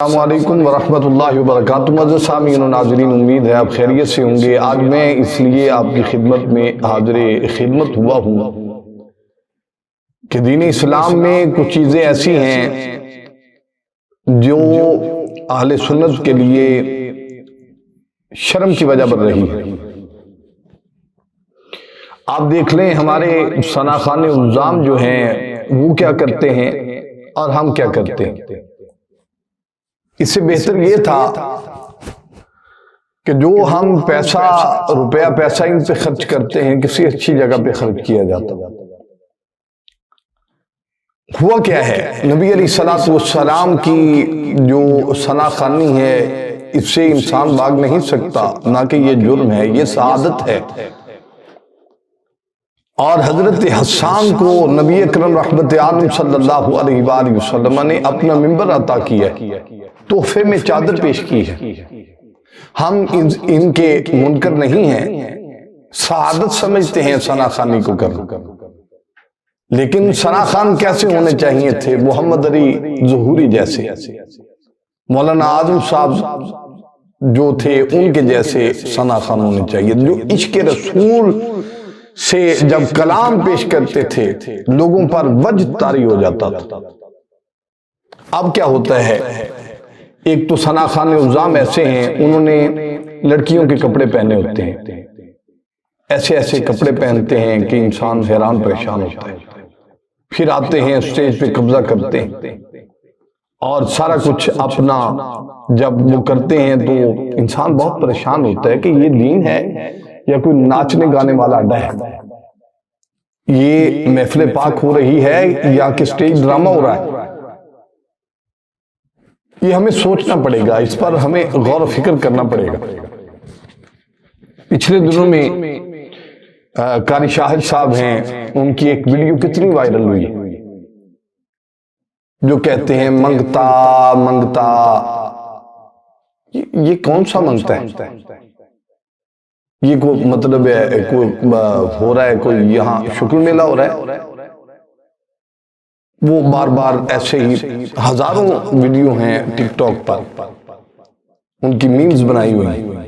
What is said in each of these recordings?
अस्सलामुअलैकुम वरहमतुल्लाहि वबरकातुहू। मज़ीद सामीन और नाज़रीन, उम्मीद है आप खैरियत से होंगे। आज मैं इसलिए आपकी खिदमत में हाज़िर खिदमत हुआ हूँ कि दीन इस्लाम में कुछ चीज़ें ऐसी हैं जो अहले सुन्नत के लिए शर्म की वजह बन रही है। आप देख लें, हमारे सनाखान उल्ज़ाम जो हैं वो क्या करते हैं और हम क्या करते हैं। इससे बेहतर ये था कि जो हम रुपया पैसा इन पे खर्च करते हैं किसी अच्छी जगह पे खर्च किया जाता। हुआ क्या है, नबी अलैहिस्सलातु वस्सलाम की जो सनाखानी है इससे इंसान भाग नहीं सकता, ना कि ये जुर्म है, ये सआदत है। और हजरत हसन को नबी अकरम रहमत आलम सल्लल्लाहु अलैहि वसल्लम ने अपना मिंबर अता किया, तोहफे में चादर पेश की है। हम इनके मुनकर नहीं हैं, सआदत समझते हैं सनाखानी को करना। लेकिन सनाखान कैसे होने चाहिए थे? मोहम्मद अली ज़ुहूरी जैसे, मौलाना आजम साहब जो थे उनके जैसे सनाखान होने चाहिए, जो इश्क रसूल से जब कलाम पेश करते थे लोगों पर वजद तारी हो जाता था। अब क्या होता है, एक तो सनाखान उल्ज़ाम ऐसे हैं, उन्होंने लड़कियों के कपड़े पहने होते हैं, ऐसे ऐसे कपड़े पहनते हैं कि इंसान हैरान परेशान होता है। फिर आते हैं स्टेज पे कब्जा करते हैं और सारा कुछ अपना जब वो करते हैं तो इंसान बहुत परेशान होता है कि ये दीन है या कोई नाचने गाने वाला अड्डा है, ये महफिल पाक हो रही है या कि स्टेज ड्रामा हो रहा है। ये हमें सोचना पड़ेगा, इस पर हमें गौर फिक्र करना पड़ेगा। पिछले दिनों में कारी शाहिद साहब हैं, उनकी एक वीडियो कितनी वायरल हुई, जो कहते हैं मंगता मंगता। ये कौन सा मंगता है? ये कोई मतलब है, कोई हो रहा है, कोई यहाँ शुक्र मेला हो रहा है। वो बार बार ऐसे ही हजारों वीडियो हैं टिकटॉक पर, उनकी मीम्स बनाई हुई हैं।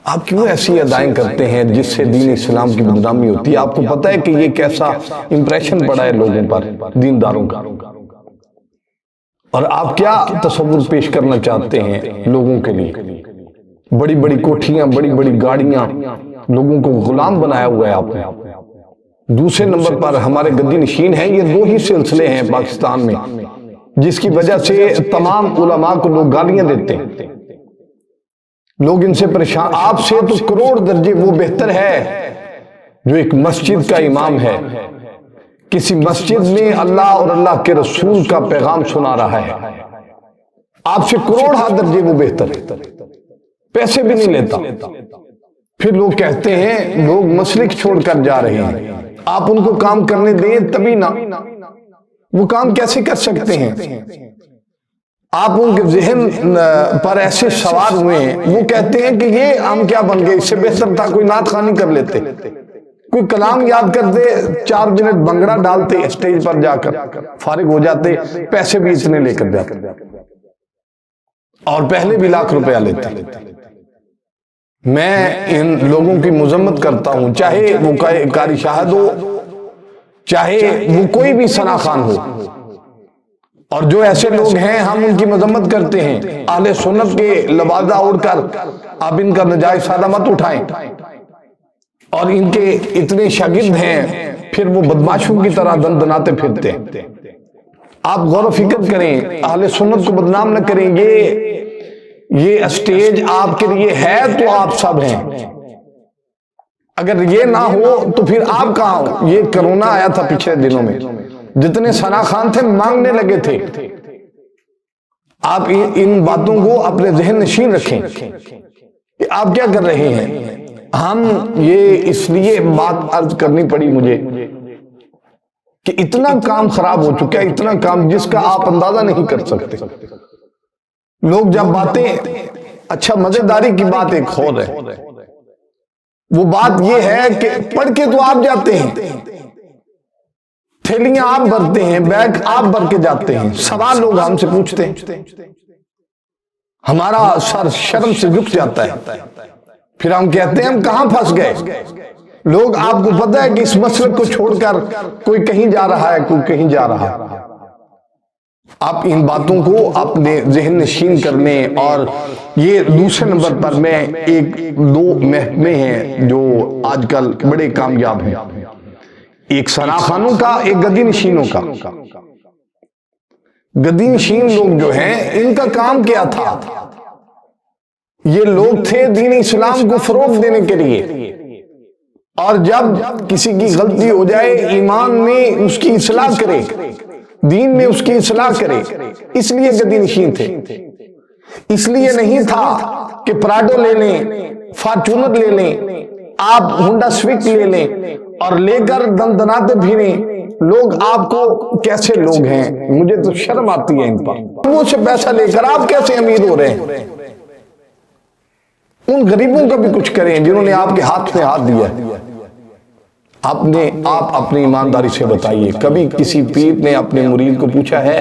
आप क्यों ऐसी अदाएं करते हैं जिससे दीन इस्लाम की बदनामी होती है? आपको पता है कि ये कैसा इंप्रेशन पड़ा है लोगों पर, दीनदारों का। और आप क्या तस्वुर पेश करना चाहते हैं लोगों के लिए? बड़ी बड़ी कोठियां, बड़ी बड़ी गाड़ियां, लोगों को गुलाम बनाया हुआ है आपने। दूसरे नंबर पर हमारे गद्दी नशीन हैं, ये दो ही सिलसिले हैं पाकिस्तान में जिसकी वजह से तमाम उलमा को लोग गालियां देते हैं, लोग इनसे परेशान। आपसे तो करोड़ दर्जे वो बेहतर है जो एक मस्जिद का इमाम है, किसी मस्जिद में अल्लाह और अल्लाह के रसूल का पैगाम सुना रहा है। आपसे करोड़ हाथ दर्जे वो बेहतर है, पैसे भी नहीं लेता। फिर लोग कहते हैं लोग मसलिक छोड़कर जा रहे हैं, आप उनको काम करने दें तभी ना। वो काम कैसे कर सकते हैं? आप उनके जहन पर ऐसे सवार हुए हैं, वो कहते हैं कि ये हम क्या बन गए, इससे बेहतर था कोई नात खानी कर लेते, कोई कलाम याद करते, 4 मिनट भंगड़ा डालते स्टेज पर जाकर, फारिग हो जाते, पैसे भी इतने लेकर जाते और पहले भी लाख रुपया लेते। मैं इन लोगों की मुजम्मत करता हूं, चाहे वो कारी शाहिद हो, चाहे वो कोई भी सनाखान हो। और जो ऐसे लोग हैं हम उनकी मजम्मत करते हैं। अहले सुन्नत के लबादा उड़कर आप इनका नजायज फायदा मत उठाएं। और इनके इतने शागिर्द हैं, फिर वो बदमाशों की तरह दंदनाते फिरते हैं। आप गौर फिक्र करें, अहले सुन्नत को बदनाम न करें। ये स्टेज आपके लिए है तो आप सब हैं, अगर ये ना हो तो फिर आप कहां हो? ये कोरोना आया था पिछले दिनों में, जितने सनाखान थे मांगने लगे थे। आप इन बातों को अपने जहन नशीन रखें कि आप क्या कर रहे हैं। हम ये इसलिए बात अर्ज करनी पड़ी मुझे कि इतना काम खराब हो चुका है, इतना काम जिसका आप अंदाजा नहीं कर सकते। लोग जब बातें, अच्छा मजेदारी की बात एक और है, वो बात ये है कि पढ़ के तो आप जाते हैं, थैलियां आप भरते हैं, बैग आप भर के जाते हैं, सवाल लोग हमसे पूछते हैं हमारा सर शर्म से झुक जाता है। फिर हम कहते हैं हम कहां फंस गए। लोग, आपको पता है कि इस मसलक को छोड़कर कोई कहीं जा रहा है, कोई कहीं जा रहा है। आप इन बातों को अपने जहन नशीन कर लें। और ये दूसरे नंबर पर मैं एक दो महकमे हैं जो आजकल बड़े कामयाब हैं, एक सराखानों का, एक गद्दी नशीनों का। गद्दी नशीन लोग जो हैं, इनका काम क्या था? ये लोग थे दीन इस्लाम को फरोग देने के लिए, और जब किसी की गलती हो जाए, ईमान में उसकी इस्लाह करे, दीन में उसकी इस्लाह करे, इसलिए गद्दी नशीन थे। इसलिए नहीं था कि प्राडो ले लें, फॉर्च्यूनर ले लें, आप होंडा स्विफ्ट ले लें और लेकर दंदनाते फिरें। लोग आपको, कैसे लोग हैं, मुझे तो शर्म आती है इन पर। मुझसे पैसा लेकर आप कैसे अमीर हो रहे हैं? उन गरीबों का भी कुछ करें जिन्होंने आपके हाथ में हाथ दिया है। आप अपनी ईमानदारी से बताइए, कभी किसी पीर ने अपने मुरीद को पूछा है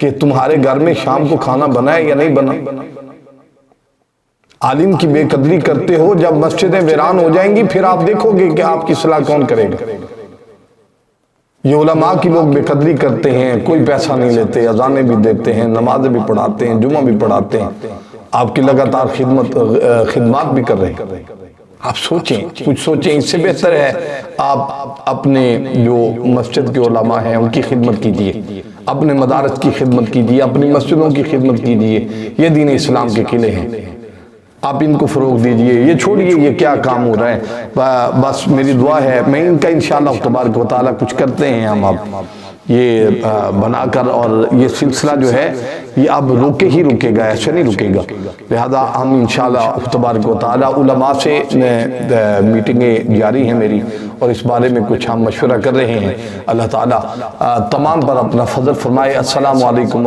कि तुम्हारे घर में शाम को खाना बना है या नहीं बना? आलिम की बेकदरी करते हो, जब मस्जिदें वीरान हो जाएंगी फिर आप देखोगे कि आपकी सलाह कौन करेगा। ये उलमा की लोग बेकदरी करते हैं, कोई पैसा नहीं लेते, अजानें भी देते हैं, नमाजें भी पढ़ाते हैं, जुमा भी पढ़ाते हैं, आपकी लगातार खिदमत भी कर रहे हैं। आप सोचें, कुछ सोचें। इससे बेहतर है आप अपने जो मस्जिद के उलमा हैं उनकी खिदमत कीजिए, अपने मदारस की खिदमत कीजिए, अपनी मस्जिदों की खिदमत कीजिए। ये दीन इस्लाम के किले हैं, आप इनको फरोग दीजिए। ये छोड़िए ये क्या काम हो रहा है। बस मेरी दुआ है, मैं इनका इंशाअल्लाह तबारक व तआला कुछ करते हैं हम अब ये बनाकर, और ये सिलसिला जो है ये अब रुके ही रुकेगा, ऐसे नहीं रुकेगा। लिहाजा हम इंशाअल्लाह तबारक व तआला उलमा से मीटिंगें जारी हैं मेरी, और इस बारे में कुछ हम मशवरा कर रहे हैं। अल्लाह ताला तमाम पर अपना फजल फरमाए। अस्सलामु अलैकुम।